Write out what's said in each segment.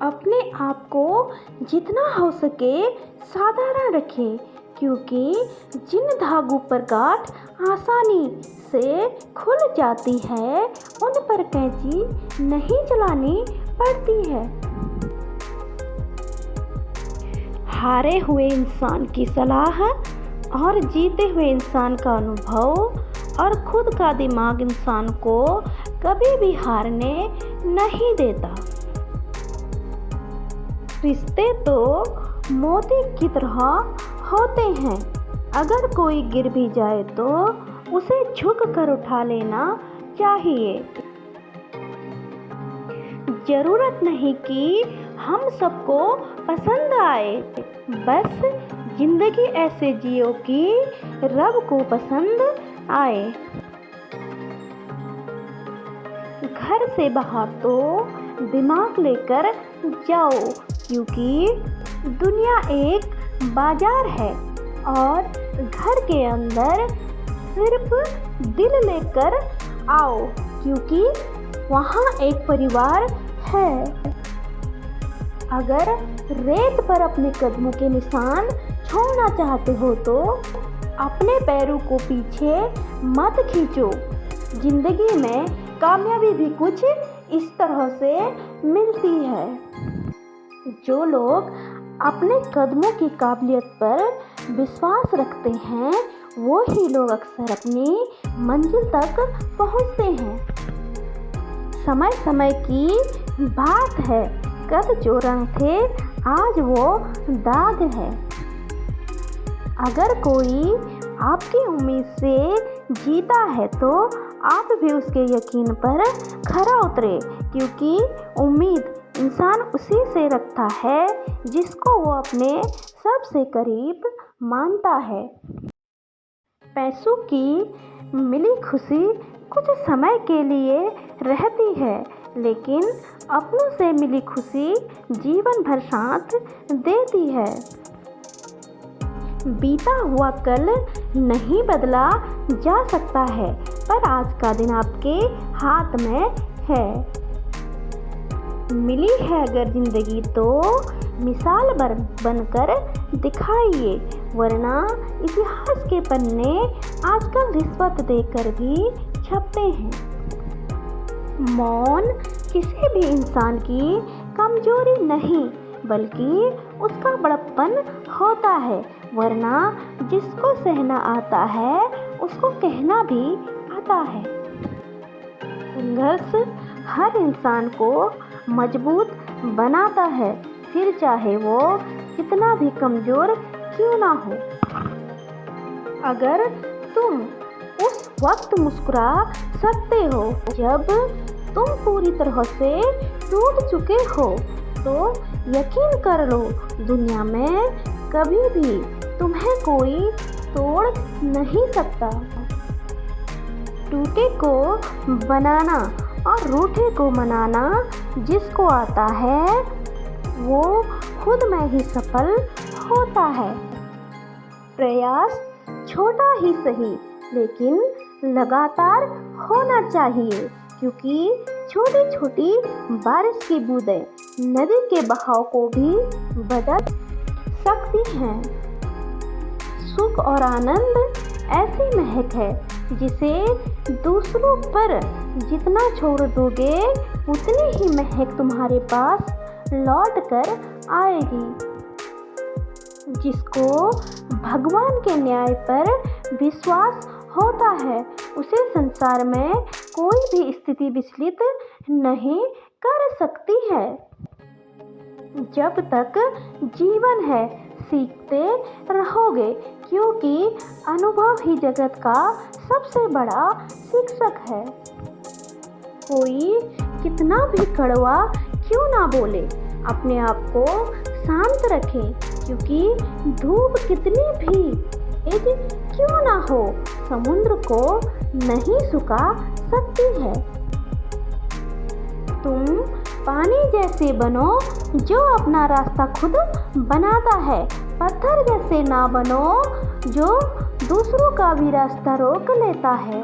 अपने आप को जितना हो सके साधारण रखें, क्योंकि जिन धागों पर गांठ आसानी से खुल जाती है उन पर कैंची नहीं चलानी पड़ती है। हारे हुए इंसान की सलाह और जीते हुए इंसान का अनुभव और खुद का दिमाग इंसान को कभी भी हारने नहीं देता। रिश्ते तो मोती की तरह होते हैं, अगर कोई गिर भी जाए तो उसे झुक कर उठा लेना चाहिए। जरूरत नहीं कि हम सबको पसंद आए, बस जिंदगी ऐसे जियो कि रब को पसंद आए। घर से बाहर तो दिमाग लेकर जाओ, क्योंकि दुनिया एक बाजार है और घर के अंदर सिर्फ दिल लेकर आओ, क्योंकि वहाँ एक परिवार है। अगर रेत पर अपने कदमों के निशान छोड़ना चाहते हो तो अपने पैरों को पीछे मत खींचो। जिंदगी में कामयाबी भी कुछ इस तरह से मिलती है। जो लोग अपने कदमों की काबिलियत पर विश्वास रखते हैं, वो ही लोग अक्सर अपनी मंजिल तक पहुंचते हैं। समय समय की बात है, कल जो रंग थे आज वो दाग है। अगर कोई आपकी उम्मीद से जीता है तो आप भी उसके यकीन पर खरा उतरे, क्योंकि उम्मीद इंसान उसी से रखता है जिसको वो अपने सबसे करीब मानता है। पैसों की मिली खुशी कुछ समय के लिए रहती है, लेकिन अपनों से मिली खुशी जीवन भर साथ देती है। बीता हुआ कल नहीं बदला जा सकता है, पर आज का दिन आपके हाथ में है। मिली है अगर जिंदगी तो मिसाल बनकर दिखाइए, वरना इतिहास के पन्ने आजकल रिश्वत देकर भी छपते हैं। मौन किसी भी इंसान की कमजोरी नहीं, बल्कि उसका बड़प्पन होता है, वरना जिसको सहना आता है उसको कहना भी आता है। संघर्ष हर इंसान को मजबूत बनाता है, फिर चाहे वो कितना भी कमजोर क्यों ना हो। अगर तुम उस वक्त मुस्कुरा सकते हो जब तुम पूरी तरह से टूट चुके हो, तो यकीन कर लो दुनिया में कभी भी तुम्हें कोई तोड़ नहीं सकता। टूटे को बनाना और रूठे को मनाना जिसको आता है वो खुद में ही सफल होता है। प्रयास छोटा ही सही, लेकिन लगातार होना चाहिए, क्योंकि छोटी छोटी बारिश की बूंदें नदी के बहाव को भी बदल सकती हैं। सुख और आनंद ऐसी महक है जिसे दूसरों पर जितना छोड़ दोगे उतनी ही महक तुम्हारे पास लौट कर आएगी। जिसको भगवान के न्याय पर विश्वास होता है, उसे संसार में कोई भी स्थिति विचलित नहीं कर सकती है। जब तक जीवन है सीखते रहोगे, क्योंकि अनुभव ही जगत का सबसे बड़ा शिक्षक है। कोई कितना भी कड़वा क्यों ना बोले, अपने आप को शांत रखें, क्योंकि धूप कितनी भी तेज क्यों ना हो समुद्र को नहीं सुखा सकती है। तुम पानी जैसे बनो जो अपना रास्ता खुद बनाता है, पत्थर जैसे ना बनो जो दूसरों का भी रास्ता रोक लेता है।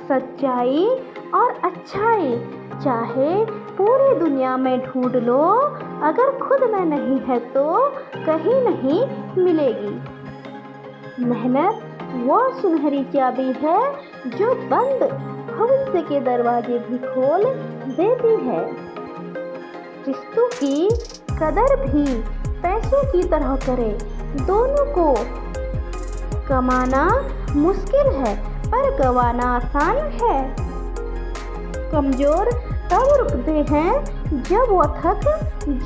सच्चाई और अच्छाई चाहे पूरी दुनिया में ढूंढ लो, अगर खुद में नहीं है तो कहीं नहीं मिलेगी। मेहनत वो सुनहरी चाबी है जो बंद भविष्य के दरवाजे भी खोल देती है। रिश्तों की कदर भी पैसों की तरह करे, दोनों को कमाना मुश्किल है पर गंवाना आसान है। कमजोर तब रुकते हैं जब वो थक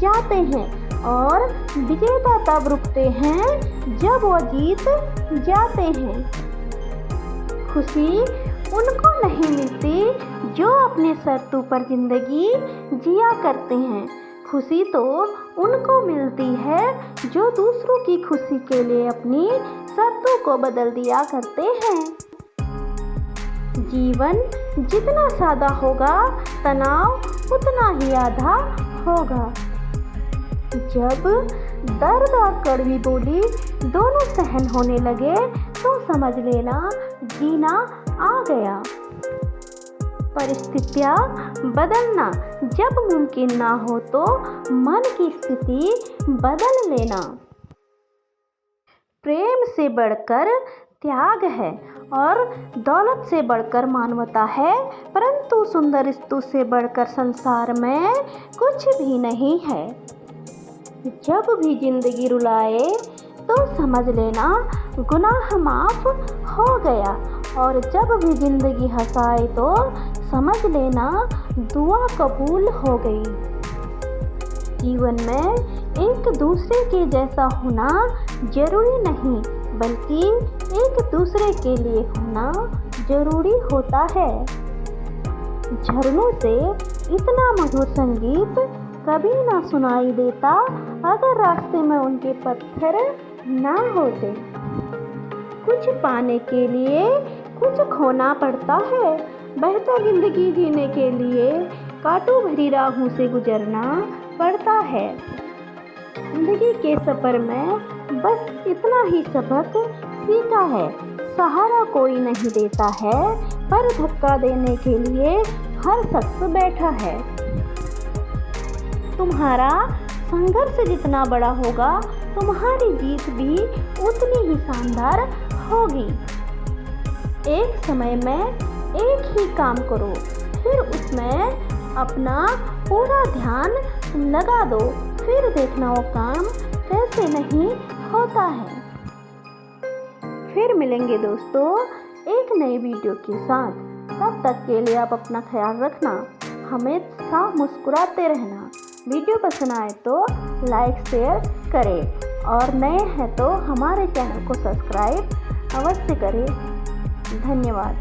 जाते हैं और विजेता तब रुकते हैं जब वो जीत जाते हैं। खुशी उनको नहीं मिलती जो अपने शर्तों पर जिंदगी जिया करते हैं, खुशी तो उनको मिलती है जो दूसरों की खुशी के लिए अपनी शर्तों को बदल दिया करते हैं। जीवन जितना सादा होगा, तनाव उतना ही आधा होगा। जब दर्द और कड़वी बोली दोनों सहन होने लगे तो समझ लेना जीना आ गया। परिस्थितियाँ बदलना जब मुमकिन ना हो तो मन की स्थिति बदल लेना। प्रेम से बढ़कर त्याग है और दौलत से बढ़कर मानवता है, परंतु सुंदर रिश्तों से बढ़कर संसार में कुछ भी नहीं है। जब भी जिंदगी रुलाए तो समझ लेना गुनाह माफ हो गया, और जब भी जिंदगी हंसाए तो समझ लेना दुआ कबूल हो गई। जीवन में एक दूसरे के जैसा होना जरूरी नहीं, बल्कि एक दूसरे के लिए होना जरूरी होता है। झरनों से इतना मधुर संगीत कभी ना सुनाई देता अगर रास्ते में उनके पत्थर ना होते। कुछ पाने के लिए कुछ खोना पड़ता है, बेहतर जिंदगी जीने के लिए कांटों भरी राहों से गुजरना पड़ता है। जिंदगी के सफर में बस इतना ही सबक सीखा है, सहारा कोई नहीं देता है पर धक्का देने के लिए हर शख्स बैठा है। तुम्हारा संघर्ष जितना बड़ा होगा, तुम्हारी जीत भी उतनी ही शानदार होगी। एक समय में एक ही काम करो, फिर उसमें अपना पूरा ध्यान लगा दो, फिर देखना वो काम कैसे नहीं होता है। फिर मिलेंगे दोस्तों एक नई वीडियो के साथ। तब तक के लिए आप अपना ख्याल रखना, हमेशा मुस्कुराते रहना। वीडियो पसंद आए तो लाइक शेयर करें और नए हैं तो हमारे चैनल को सब्सक्राइब अवश्य करें। धन्यवाद।